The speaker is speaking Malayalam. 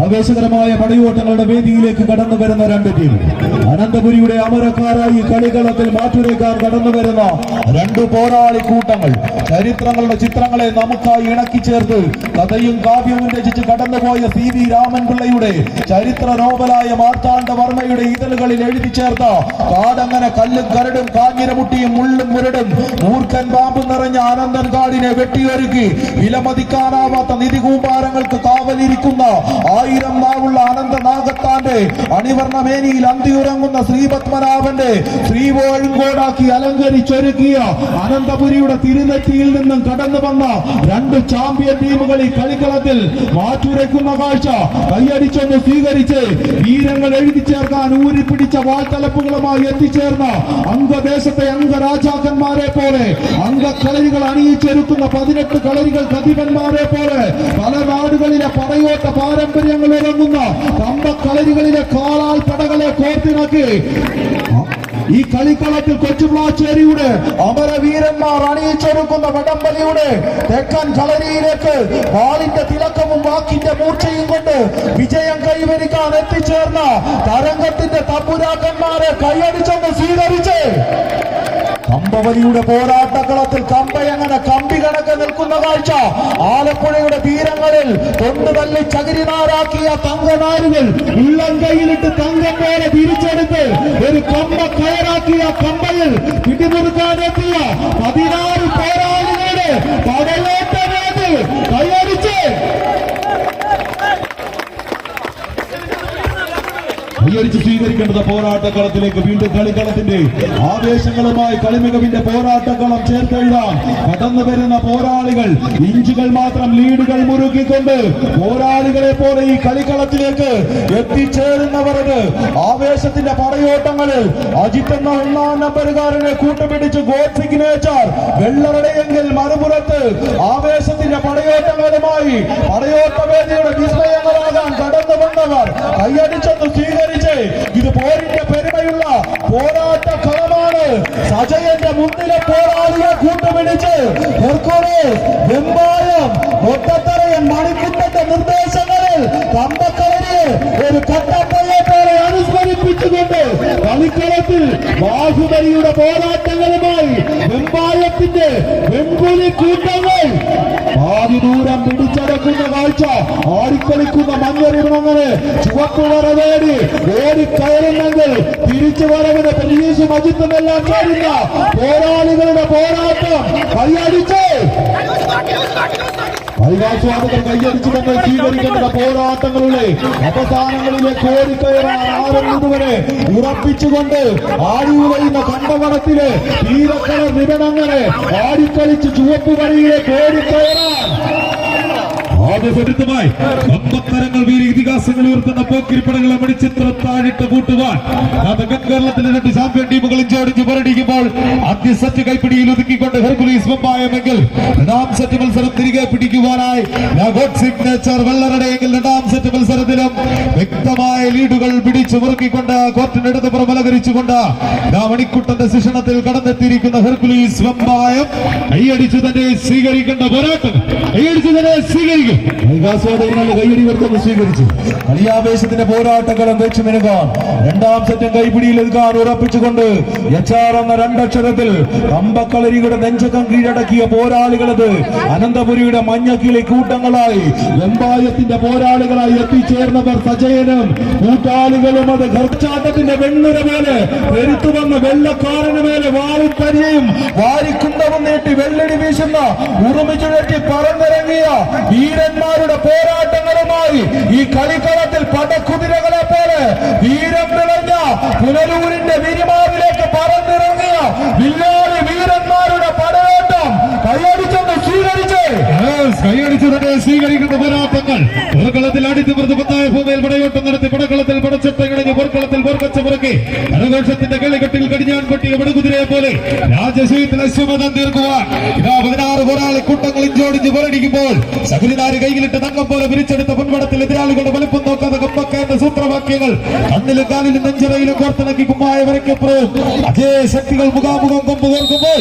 ആവേശകരമായ പടയോട്ടങ്ങളുടെ വേദിയിലേക്ക് കടന്നു വരുന്ന രണ്ട് ടീം. അനന്തപുരിയുടെ അമരക്കാരായി കളികളത്തിൽ മാറ്റുരയ്ക്കാൻ കടന്നു വരുന്ന രണ്ടു പോരാളി കൂട്ടങ്ങൾ. ചരിത്രങ്ങളുടെ ചിത്രങ്ങളെ നമുക്കായി ഇണക്കി ചേർത്ത് കഥയും കാവ്യവും രചിച്ച് കടന്നുപോയ CV രാമൻപിള്ളയുടെ ചരിത്ര നോവലായ മാർത്താണ്ഡവർമ്മയുടെ ഇതളുകളിൽ എഴുതി ചേർത്ത കാടങ്ങനെ കല്ലും കരടും കാഞ്ഞിരമുട്ടിയും മുള്ളും മുരടും മൂർഖൻ പാമ്പും നിറഞ്ഞ അനന്തൻ കാടിനെ വെട്ടിയൊരുക്കി വിലമതിക്കാനാവാത്ത നിധി കൂമ്പാരങ്ങൾക്ക് കാവലിരിക്കുന്ന 1000 നാവുള്ള അനന്തനാഗത്താന്റെ അണിവർണ്ണ മേനിയിൽ അന്തിയുറങ്ങുന്ന ശ്രീപത്മനാഭന്റെ ശ്രീവോഴുങ്കോടാക്കി അലങ്കരിച്ചൊരുക്കിയ അനന്തപുരിയുടെ തിരുനെറ്റിയിൽ നിന്നും കടന്നു വന്ന രണ്ട് ചാമ്പ്യൻ ടീമുകൾ ഈ കളിക്കളത്തിൽ മാറ്റുരയ്ക്കുന്ന കാഴ്ച കൈയടിച്ചൊന്ന് സ്വീകരിച്ച് വീരങ്ങൾ എഴുതി ചേർക്കാൻ ഊരിപ്പിടിച്ച വാൾത്തലപ്പുകളുമായി എത്തിച്ചേർന്ന അംഗദേശത്തെ അംഗരാജാക്കന്മാരെ പോലെ അംഗക്കളരികൾ അണിയിച്ചൊരുക്കുന്ന 18 കളരികൾ കതിപന്മാരെ പോലെ പല നാടുകളിലെ പടയോട്ട പാരമ്പര്യങ്ങൾ ഇറങ്ങുന്ന കമ്പക്കളരികളിലെ കാലാൽ പടകളെ കോർത്തിണക്കി ഈ കളിക്കളത്തിൽ കൊച്ചുപ്ലാച്ചേരിയുടെ അമരവീരന്മാർ അണിയിച്ചൊരുക്കുന്ന വടംവലിയുടെ തെക്കൻ കളരിയിലേക്ക് വാളിന്റെ തിലക്കവും വാക്കിന്റെ മൂർച്ചയും കൊണ്ട് വിജയം കൈവരിക്കാൻ എത്തിച്ചേർന്ന തരംഗത്തിന്റെ തമ്പുരാക്കന്മാരെ കൈയടിച്ചൊന്ന് സ്വീകരിച്ച് കമ്പവലിയുടെ പോരാട്ടക്കളത്തിൽ കമ്പയങ്ങനെ കമ്പി കണക്ക് നിൽക്കുന്ന കാഴ്ച. ആലപ്പുഴയുടെ തീരങ്ങളിൽ കൊണ്ടുതള്ളി ചകിരിനാരാക്കിയ തങ്കനാരുകൾ ഉള്ളം കൈയിലിട്ട് തങ്കം പോലെ തിരിച്ചെടുത്ത് ഒരു കമ്പ കയറാക്കിയ കമ്പയിൽ പിടിമുറുക്കാനെത്തിയ 16 പോരാളികളുടെ പടയോട്ടവേദി കൈയടിച്ച് സ്വീകരിക്കേണ്ടത് പോരാട്ടക്കളത്തിലേക്ക് വീണ്ടും കളിക്കളത്തിന്റെ ആവേശങ്ങളുമായി കളിമികവിന്റെ പോരാട്ടക്കളം ചേർത്തെഴുതാൻ കടന്നു വരുന്ന പോരാളികൾ ഇഞ്ചുകൾ മാത്രം ലീഡുകൾ മുറുക്കിക്കൊണ്ട് പോരാളികളെ പോലെ ഈ കളിക്കളത്തിലേക്ക് എത്തിച്ചേരുന്നവർക്ക് ആവേശത്തിന്റെ പടയോട്ടങ്ങളിൽ അജിത്ത് എന്ന 1-ാം നമ്പറുകാരനെ കൂട്ടുപിടിച്ച് ഗോൾ സിഗ്നേച്ചർ വെള്ളറടയെങ്കിൽ മറുപുറത്ത് ആവേശത്തിന്റെ പടയോട്ടങ്ങളുമായി പടയോട്ടവേദിയുടെ വിസ്മയങ്ങളാകാൻ കടന്നു വന്നവർ കൈയടിച്ചൊന്ന് സ്വീകരിച്ച് ഇത് പോരിന്റെ പെരുമയുള്ള പോരാട്ട കളമാണ്. സജയന്റെ മുന്നിലെ പോരാളിയെ കൂട്ടുപിടിച്ച് വെമ്പായം ഒട്ടത്തറയൻ മണിക്കുട്ടന്റെ നിർദ്ദേശങ്ങളിൽ കമ്പക്കളരിയെ ഒരു കട്ടപ്പയെ പോലെ അനുസ്മരിപ്പിച്ചുകൊണ്ട് കളിക്കളത്തിൽ ബാഹുബലിയുടെ പോരാട്ടങ്ങളുമായി വെമ്പായത്തിന്റെ വെമ്പുലി കൂട്ടങ്ങൾ പാതി ദൂരം പിടിച്ചടക്കുന്ന കാഴ്ച. ആടിക്കളിക്കുന്ന മഞ്ഞരിമണങ്ങനെ ചുവപ്പ് വരവേടി ഓടിക്കയറുന്നെങ്കിൽ തിരിച്ചു വരവിന് പ്രതീക്ഷ അജിത്തുമെല്ലാം ചേരുന്ന പോരാളികളുടെ പോരാട്ടം കൈയടിച്ച് കൈകാസ്വാദികൾ കൈയടിച്ചുകൊണ്ട് സ്വീകരിക്കേണ്ട പോരാട്ടങ്ങളുടെ അവസാനങ്ങളിലേക്ക് ഓടിക്കയറാൻ ആരംഭിച്ചവരെ ഉറപ്പിച്ചുകൊണ്ട് ആടിയുലയുന്ന കണ്ടവടത്തിലെ തീരക്കട നിബന്ധനങ്ങളെ ആടിക്കളിച്ച് ചുവപ്പ് വഴിയിലേക്ക് ഓടിക്കയറാൻ ആദ്യസരിത്തമായി കമ്പത്തരങ്ങൾ വീര ഇതിഹാസങ്ങൾ ഉയർത്തുന്ന പോക്കിരിപ്പടകളെ മണിച്ചിത്രത്താഴിട്ട് കൂട്ടുവാൻ കേരളത്തിലെ 2 ചാമ്പ്യൻ ടീമുകളും ചോടിച്ച് പോരടിക്കുമ്പോൾ ആദ്യ സെറ്റ് കൈപ്പിടിയിൽ ഒതുക്കിക്കൊണ്ട് ഹെർക്കുലീസ് വെമ്പായമെങ്കിൽ 2-ാം സെറ്റ് മത്സരം തിരികെ പിടിക്കുവാനായി സിഗ്നേച്ചർ വെള്ളറടയെങ്കിൽ 2-ാം സെറ്റ് മത്സരത്തിലും വ്യക്തമായ ലീഡുകൾ പിടിച്ചു മുറുക്കിക്കൊണ്ട് കോർട്ടിനടുത്ത് പുറമലകരിച്ചുകൊണ്ട് മണിക്കുട്ടന്റെ ശിക്ഷണത്തിൽ കടന്നെത്തിയിരിക്കുന്ന ഹെർക്കുലീസ് വെമ്പായം കൈയടിച്ചു തന്നെ സ്വീകരിക്കേണ്ട പോരാട്ടം കൈയടിച്ചു തന്നെ സ്വീകരിക്കും. കൈയടി വർത്തം സ്വീകരിച്ചു കളിയാവേശത്തിന്റെ പോരാട്ടങ്ങളും വെച്ചു മിനുകാൻ 2-ാം സെറ്റും കൈപിടിയിൽ എതുക്കാൻ ഉറപ്പിച്ചുകൊണ്ട് HR എന്ന 2 അക്ഷരത്തിൽ കമ്പക്കളരികളുടെ നെഞ്ചകം കീഴടക്കിയ പോരാളികളത് അനന്തപുരിയുടെ മഞ്ഞക്കിളി കൂട്ടങ്ങളായി വെമ്പായത്തിന്റെ പോരാളികളായി എത്തിച്ചേർന്നവർ സജയനും കൂട്ടാളികളും. അത് ഘർച്ചാട്ടത്തിന്റെ വെണ്ണുര മേലെ പെരുത്തു വന്ന വെള്ളക്കാരന് മേലെ വാരിക്കരിയും വാരിക്കുണ്ടവും നീട്ടി വെള്ളടി വീശുന്ന ഉറുമിച്ചുഴറ്റി പറന്നിറങ്ങിയ വീരന്മാരുടെ പോരാട്ടങ്ങളുമായി ഈ കളിക്കളത്തിൽ പടക്കുതിരകളെ പോലെ വീരം നിറഞ്ഞ പുനലൂരിന്റെ വിരിമാവിലേക്ക് പറന്നിറങ്ങിയ വില്ലാളി വീരന്മാരുടെ പടയോട്ടം കൈയടിച്ചൊന്ന് കൈയടിച്ചു തന്നെ സ്വീകരിക്കുന്ന പോരാട്ടങ്ങൾ പുറക്കളത്തിൽ അടിത്തുപുറത്ത് പത്തായ ഭൂമിയിൽ പടയോട്ടം നടത്തി പടക്കളത്തിൽ പടച്ചട്ടയിണങ്ങി പുറക്കളത്തിൽ പുറക്കച്ച പുറക്കെ കരഘോഷത്തിന്റെ കളികെട്ടിൽ കടിഞ്ഞാൻ കൊട്ടിയ പടകുതിരയെ പോലെ രാജശീലത്തിൽ അശ്വമതം തീർക്കുവാൻ 16 പോരാളി കൂട്ടങ്ങൾ ഇഞ്ചോടിച്ച് പോരടിക്കുമ്പോൾ സകുലിനാര് കൈയിലിട്ട് തങ്കം പോലെ പിരിച്ചെടുത്ത പൊൻപടത്തിൽ എതിരാളികളുടെ വലുപ്പം നോക്കാതെ കമ്പക്കേണ്ട സൂത്രവാക്യങ്ങൾ കണ്ണിലും കാലിലും നെഞ്ചിറയിലും കോർത്തിണക്കി കുമ്മായ വരയ്ക്കപ്പുറവും അജയ ശക്തികൾ മുഖാമുഖം കൊമ്പ് കോർക്കുമ്പോൾ